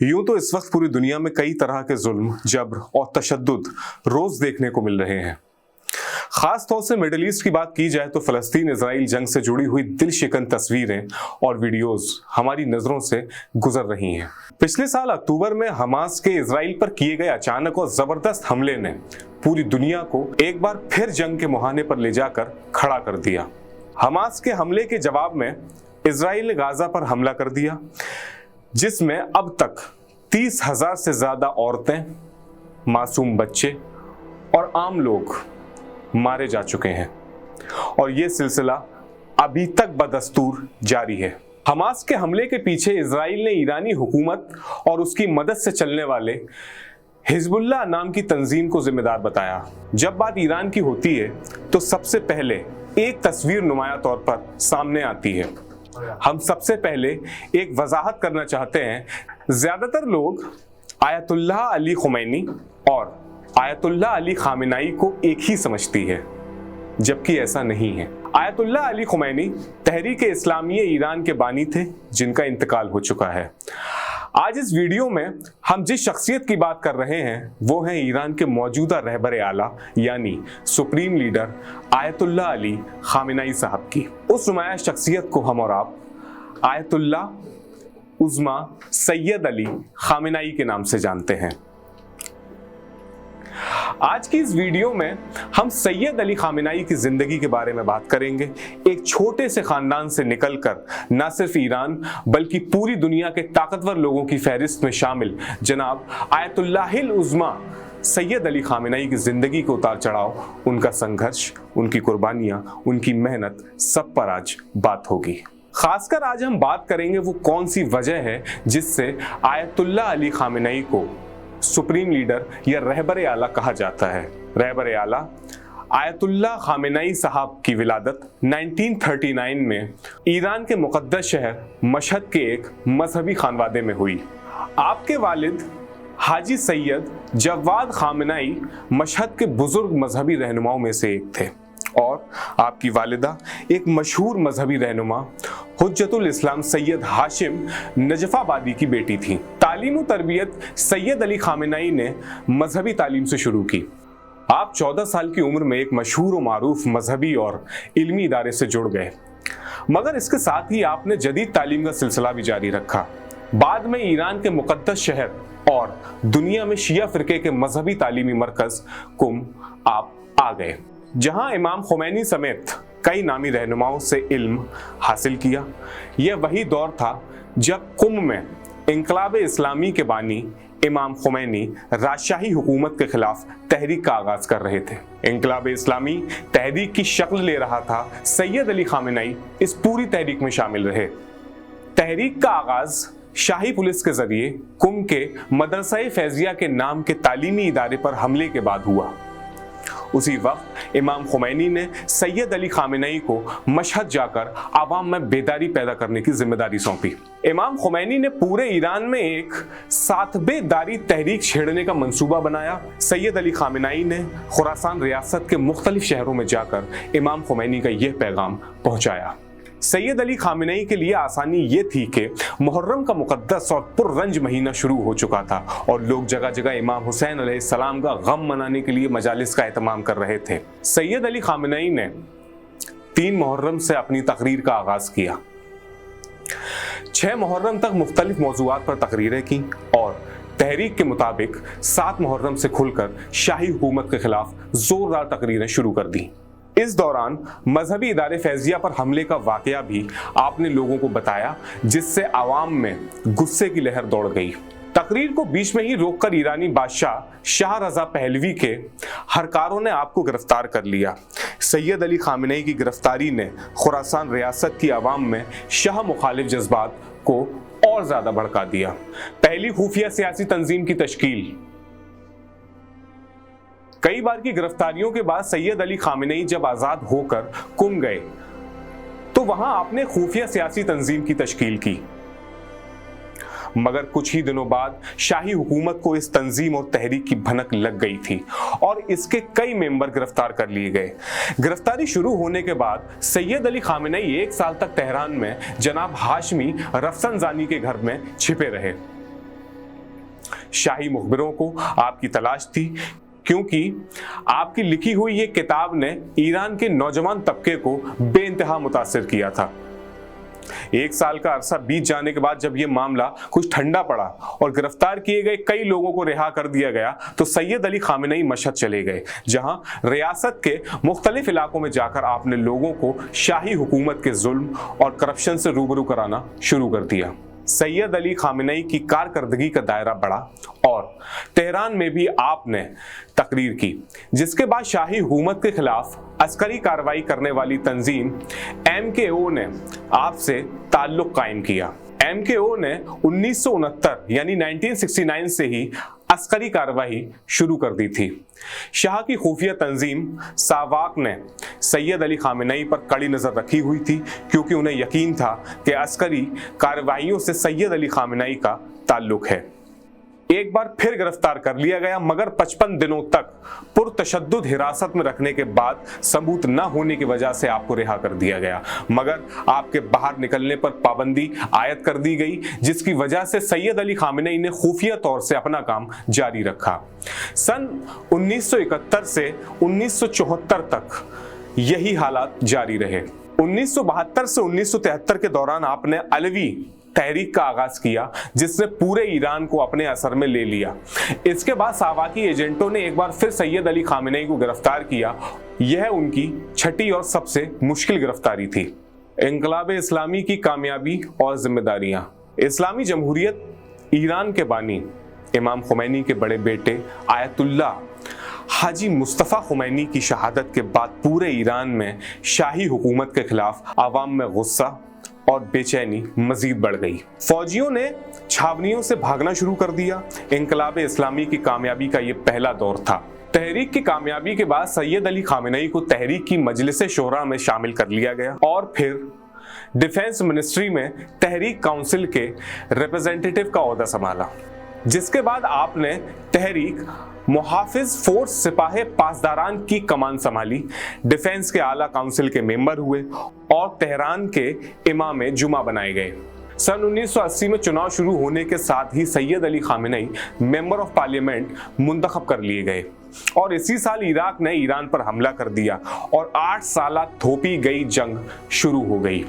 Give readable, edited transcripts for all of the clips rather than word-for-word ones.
यूं तो इस वक्त पूरी दुनिया में कई तरह के जुल्म, जबर और तशद्दुद रोज देखने को मिल रहे हैं। खास तौर से मिडिल ईस्ट की बात की जाए तो फलस्तीन इजराइल जंग से जुड़ी हुई दिल शिकन तस्वीरें और वीडियोस हमारी नजरों से गुजर रही हैं। पिछले साल अक्टूबर में हमास के इजराइल पर किए गए अचानक और जबरदस्त हमले ने पूरी दुनिया को एक बार फिर जंग के मुहाने पर ले जाकर खड़ा कर दिया। हमास के हमले के जवाब में इजराइल ने गाजा पर हमला कर दिया, जिसमें अब तक 30,000 से ज्यादा औरतें, मासूम बच्चे और आम लोग मारे जा चुके हैं और ये सिलसिला अभी तक बदस्तूर जारी है। हमास के हमले के पीछे इजराइल ने ईरानी हुकूमत और उसकी मदद से चलने वाले हिजबुल्लाह नाम की तंजीम को जिम्मेदार बताया। जब बात ईरान की होती है तो सबसे पहले एक तस्वीर नुमाया तौर पर सामने आती है। हम सबसे पहले एक वजाहत करना चाहते हैं, ज्यादातर लोग आयतुल्लाह अली खुमैनी और आयतुल्लाह अली खामेनेई को एक ही समझती है, जबकि ऐसा नहीं है। आयतुल्लाह अली खुमैनी तहरीक इस्लामी ईरान के बानी थे, जिनका इंतकाल हो चुका है। आज इस वीडियो में हम जिस शख्सियत की बात कर रहे हैं वो है ईरान के मौजूदा रहबर आला यानी supreme leader Ayatollah Ali Khamenei साहब की। उस नुमाया शख्सियत को हम और आप आयतुल्लाह उज़्मा सैयद अली खामेनेई के नाम से जानते हैं। आज की इस वीडियो में हम सैयद अली खामेनेई की जिंदगी के बारे में बात करेंगे। एक छोटे से खानदान से निकलकर न सिर्फ ईरान बल्कि पूरी दुनिया के ताकतवर लोगों की फहरिस्त में शामिल जनाब आयतुल्लाहिल उज़्मा सैयद अली खामेनेई की जिंदगी के उतार चढ़ाव, उनका संघर्ष, उनकी कुर्बानियां, उनकी मेहनत, सब पर आज बात होगी। खासकर आज हम बात करेंगे वो कौन सी वजह है जिससे आयतुल्लाह अली खामेनेई को सुप्रीम लीडर या रहबर आला कहा जाता है। रहबर आला आयतुल्लाह खामेनेई साहब की विलादत 1939 में ईरान के मुकद्दस शहर मशहद के एक मजहबी खानवादे में हुई। आपके वालिद हाजी सैयद जवाद खामेनेई मशहद के बुजुर्ग मजहबी रहनुमाओं में से एक थे और आपकी वालिदा एक मशहूर मजहबी रहनुमा हुज्जतुल इस्लाम सैयद हाशिम नजफाबादी की बेटी थी। तालीम और तरबियत सैयद अली खामेनेई ने मजहबी तालीम से शुरू की। आप 14 साल की उम्र में एक मशहूर और मारूफ मजहबी और इल्मी इदारे से जुड़ गए, मगर इसके साथ ही आपने जदीद तालीम का सिलसिला भी जारी रखा। बाद में ईरान के मुकद्दस शहर और दुनिया में शिया फिरके के मजहबी तालीमी मरकज कुम आप आ गए, जहां इमाम खुमैनी समेत कई नामी रहनुमाओं से इल्म हासिल किया। यह वही दौर था जब कुम में इंकलाब इस्लामी के बानी इमाम खुमैनी राजशाही हुकूमत के खिलाफ तहरीक का आगाज कर रहे थे। इंकलाब इस्लामी तहरीक की शक्ल ले रहा था। सैयद अली खामेनेई इस पूरी तहरीक में शामिल रहे। तहरीक का आगाज शाही पुलिस के जरिए कुम के मदरसा फैजिया के नाम के तालीमी इदारे पर हमले के बाद हुआ। उसी वक्त इमाम खुमैनी ने सैयद अली खामेनेई को मशहद जाकर आवाम में बेदारी पैदा करने की जिम्मेदारी सौंपी। इमाम खुमैनी ने पूरे ईरान में एक सातबे दारी तहरीक छेड़ने का मंसूबा बनाया। सैयद अली खामेनेई ने खुरासान रियासत के मुख्तलिफ शहरों में जाकर इमाम खुमैनी का यह पैगाम पहुंचाया। सैयद अली खामेनेई के लिए आसानी ये थी कि मुहर्रम का मुकद्दस और पुररंज महीना शुरू हो चुका था और लोग जगह जगह इमाम हुसैन अलैहिस्सलाम का गम मनाने के लिए मजालिस का एहतमाम कर रहे थे। सैयद अली खामेनेई ने 3 मुहर्रम से अपनी तकरीर का आगाज किया। 6 मुहर्रम तक मुख्तलिफ मौज़ूआत पर तकरीरें की और तहरीक के मुताबिक 7 मुहर्रम से खुलकर शाही हुकूमत के खिलाफ जोरदार तकरीरें शुरू कर दी। इस दौरान मजहबी इदारे फैजिया पर हमले का वाकया भी आपने लोगों को बताया, जिससे आवाम में गुस्से की लहर दौड़ गई। तकरीर को बीच में ही रोककर ईरानी बादशाह शाह रजा पहलवी के हरकारों ने आपको गिरफ्तार कर लिया। सैयद अली खामेनेई की गिरफ्तारी ने खुरासान रियासत की आवाम में शाह मुखालिफ जज्बात को और ज्यादा भड़का दिया। पहली खुफिया सियासी तंजीम की तश्कील। कई बार की गिरफ्तारियों के बाद सैयद अली खामेनेई जब आजाद होकर कुम गए तो वहां आपने खुफिया सियासी तंजीम की तश्कील की, मगर कुछ ही दिनों बाद शाही हुकूमत को इस तंजीम और तहरीक की भनक लग गई थी और इसके कई मेंबर गिरफ्तार कर लिए गए। गिरफ्तारी शुरू होने के बाद सैयद अली खामेनेई 1 साल तक तेहरान में जनाब हाशमी रफसंजानी के घर में छिपे रहे। शाही मुखबिरों को आपकी तलाश थी, क्योंकि आपकी लिखी हुई ये किताब ने ईरान के नौजवान तबके को बेइंतहा मुतासिर किया था। 1 साल का अरसा बीत जाने के बाद जब यह मामला कुछ ठंडा पड़ा और गिरफ्तार किए गए कई लोगों को रिहा कर दिया गया, तो सैयद अली खामेनेई मशहद चले गए, जहां रियासत के मुख्तलिफ इलाकों में जाकर आपने लोगों को शाही हुकूमत के जुल्म और करप्शन से रूबरू कराना शुरू कर दिया। सैयद अली खामेनेई की कारकर्दगी का दायरा बढ़ा और तेहरान में भी आपने तकरीर की, जिसके बाद शाही हुकूमत के खिलाफ अस्करी कार्रवाई करने वाली तंजीम MKO ने आपसे ताल्लुक कायम किया। MKO ने 1969 यानी 1969 से ही अस्करी कार्रवाई शुरू कर दी थी। शाह की खुफिया तंजीम सावाक ने सैयद अली खामेनेई पर कड़ी नजर रखी हुई थी, क्योंकि उन्हें यकीन था कि अस्करी कार्रवाइयों से सैयद अली खामेनेई का ताल्लुक है। एक बार फिर गिरफ्तार कर लिया गया, मगर 55 दिनों तक पुरतशद्दुद हिरासत में रखने के बाद सबूत न होने की वजह से आपको रिहा कर दिया गया, मगर आपके बाहर निकलने पर पाबंदी आयद कर दी गई, जिसकी वजह से सैयद अली खामेनेई ने खुफिया तौर से अपना काम जारी रखा। सन 1971 से 1974 तक यही हालात जारी रहे। 1972 से 1973 के दौरान आपने अलवी तहरीक का आगाज किया, जिसने पूरे ईरान को अपने असर में ले लिया। इसके बाद सावाकी एजेंटों ने एक बार फिर सैयद अली खामेनेई को गिरफ्तार किया। यह उनकी छठी और सबसे मुश्किल गिरफ्तारी थी। इंकलाब इस्लामी की कामयाबी और जिम्मेदारियां। इस्लामी जमहूरियत ईरान के बानी इमाम खुमैनी के बड़े बेटे आयतुल्लाह हाजी मुस्तफ़ा खुमैनी की शहादत के बाद पूरे ईरान में शाही हुकूमत के खिलाफ आवाम में गुस्सा और बेचैनी मजीद बढ़ गई। फौजियों ने छावनियों से भागना शुरू कर दिया। इंकलाब इस्लामी की कामयाबी का यह पहला दौर था। तहरीक की कामयाबी के बाद सैयद अली खामेनेई को तहरीक की मजलिस शोरा में शामिल कर लिया गया और फिर डिफेंस मिनिस्ट्री में तहरीक काउंसिल के रिप्रेजेंटेटिव का ओहदा संभाला, जिसके बाद आपने तहरीक मुहाफिज फोर्स सिपाही पासदारान की कमान संभाली, डिफेंस के आला काउंसिल के मेंबर हुए और तेहरान के इमाम जुमा बनाए गए। सन 1980 में चुनाव शुरू होने के साथ ही Syed Ali Khamenei member of parliament मुंतखब कर लिए गए और इसी साल इराक ने ईरान पर हमला कर दिया और 8 साल थोपी गई जंग शुरू हो गई,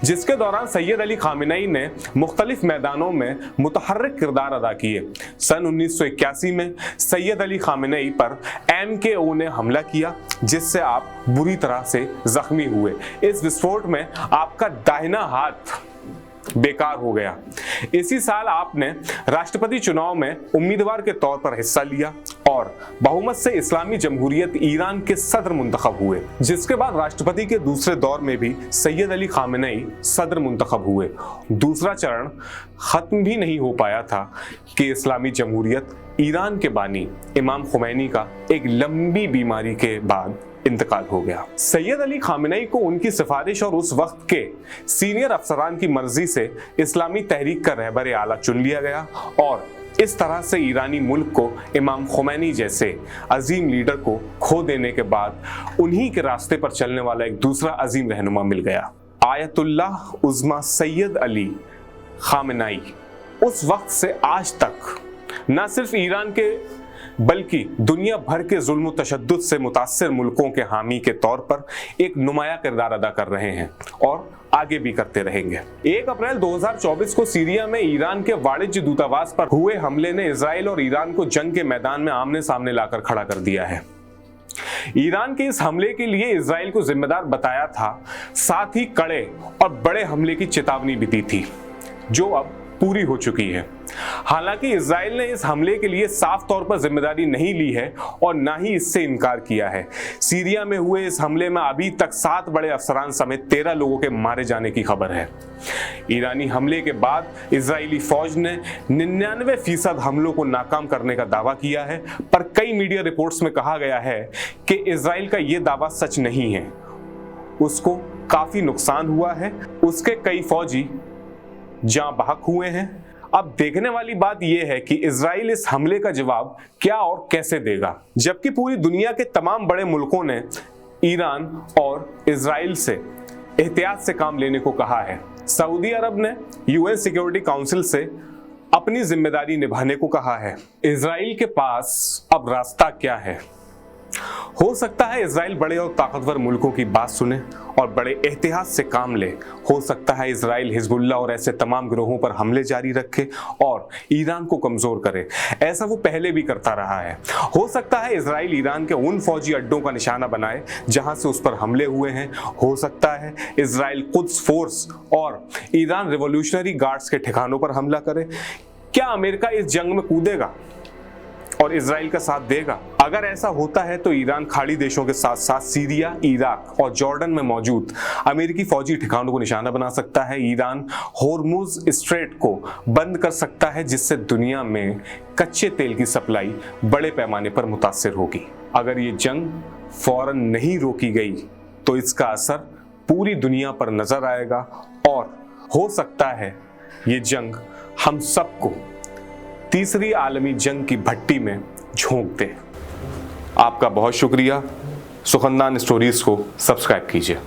जिसके दौरान सैयद अली खामेनेई ने मुख्तलिफ मैदानों में मुतहर्रिक किरदार अदा किए। सन 1981 में सैयद अली खामेनेई पर MKO ने हमला किया, जिससे आप बुरी तरह से जख्मी हुए। इस विस्फोट में आपका दाहिना हाथ बेकार हो गया। इसी साल आपने राष्ट्रपति चुनाव में उम्मीदवार के तौर पर हिस्सा लिया और बहुमत से इस्लामी जमहूरियत ईरान के सदर मुंतखब हुए, जिसके बाद राष्ट्रपति के दूसरे दौर में भी सैयद अली खामेनेई सदर मुंतखब हुए। दूसरा चरण खत्म भी नहीं हो पाया था कि इस्लामी जमहूरियत ईरान के बानी इमाम खुमैनी का एक लंबी बीमारी के बाद इंतकाल हो गया। सैयद अली खामेनेई को उनकी सिफारिश और उस वक्त के सीनियर अफसरान की मर्जी से इस्लामी तहरीक का रहबर आला चुन लिया गया और इस तरह से ईरानी मुल्क को इमाम खुमैनी जैसे अजीम लीडर को खो देने के बाद उन्हीं के रास्ते पर चलने वाला एक दूसरा अजीम रहनुमा मिल गया, आयतुल्लाह उज़्मा सैयद अली खामेनेई। उस वक्त से आज तक न सिर्फ ईरान के बल्कि दुनिया भर के जुल्म तशद्दुद से मुतासिर मुल्कों के हामी के तौर पर एक नुमाया किरदार अदा कर रहे हैं और आगे भी करते रहेंगे। 1 अप्रैल 2024 को सीरिया में ईरान के वाणिज्य दूतावास पर हुए हमले ने इजराइल और ईरान को जंग के मैदान में आमने सामने लाकर खड़ा कर दिया है। ईरान के इस हमले के लिए इजराइल को जिम्मेदार बताया था, साथ ही कड़े और बड़े हमले की चेतावनी भी दी थी, जो अब पूरी हो चुकी है। हालांकि इजराइल ने इस हमले के लिए साफ तौर पर जिम्मेदारी नहीं ली है और ना ही इससे इनकार किया है। सीरिया में हुए इस हमले में अभी तक 7 बड़े अफसरान समेत 13 लोगों के मारे जाने की खबर है। ईरानी हमले के बाद इजरायली फौज ने 99% हमलों को नाकाम करने का दावा किया है, पर कई मीडिया रिपोर्ट्स में कहा गया है कि इजराइल का यह दावा सच नहीं है। उसको काफी नुकसान हुआ है, उसके कई फौजी जां बहक हुए हैं। अब देखने वाली बात यह है कि इजराइल इस हमले का जवाब क्या और कैसे देगा, जबकि पूरी दुनिया के तमाम बड़े मुल्कों ने ईरान और इजराइल से एहतियात से काम लेने को कहा है। सऊदी अरब ने UN सिक्योरिटी काउंसिल से अपनी जिम्मेदारी निभाने को कहा है। इजराइल के पास अब रास्ता क्या है? हो सकता है इजराइल बड़े और ताकतवर मुल्कों की बात सुने और बड़े एहतियात से काम ले। हो सकता है इजराइल हिजबुल्लाह और ऐसे तमाम गिरोहों पर हमले जारी रखे और ईरान को कमजोर करे। ऐसा वो पहले भी करता रहा है। हो सकता है इजराइल ईरान के उन फौजी अड्डों का निशाना बनाए जहां से उस पर हमले हुए हैं। हो सकता है इजराइल कुद्स फोर्स और ईरान रिवॉल्यूशनरी गार्ड्स के ठिकानों पर हमला करे। क्या अमेरिका इस जंग में कूदेगा और इजराइल का साथ देगा? अगर ऐसा होता है तो ईरान खाड़ी देशों के साथ साथ सीरिया, इराक और जॉर्डन में मौजूद अमेरिकी फौजी ठिकानों को निशाना बना सकता है। ईरान होर्मुज स्ट्रेट को बंद कर सकता है, जिससे दुनिया में कच्चे तेल की सप्लाई बड़े पैमाने पर मुतासिर होगी। अगर ये जंग फौरन नहीं रोकी गई तो इसका असर पूरी दुनिया पर नजर आएगा और हो सकता है ये जंग हम सबको तीसरी आलमी जंग की भट्टी में झोंक दे। आपका बहुत शुक्रिया। सुखनदान स्टोरीज को सब्सक्राइब कीजिए।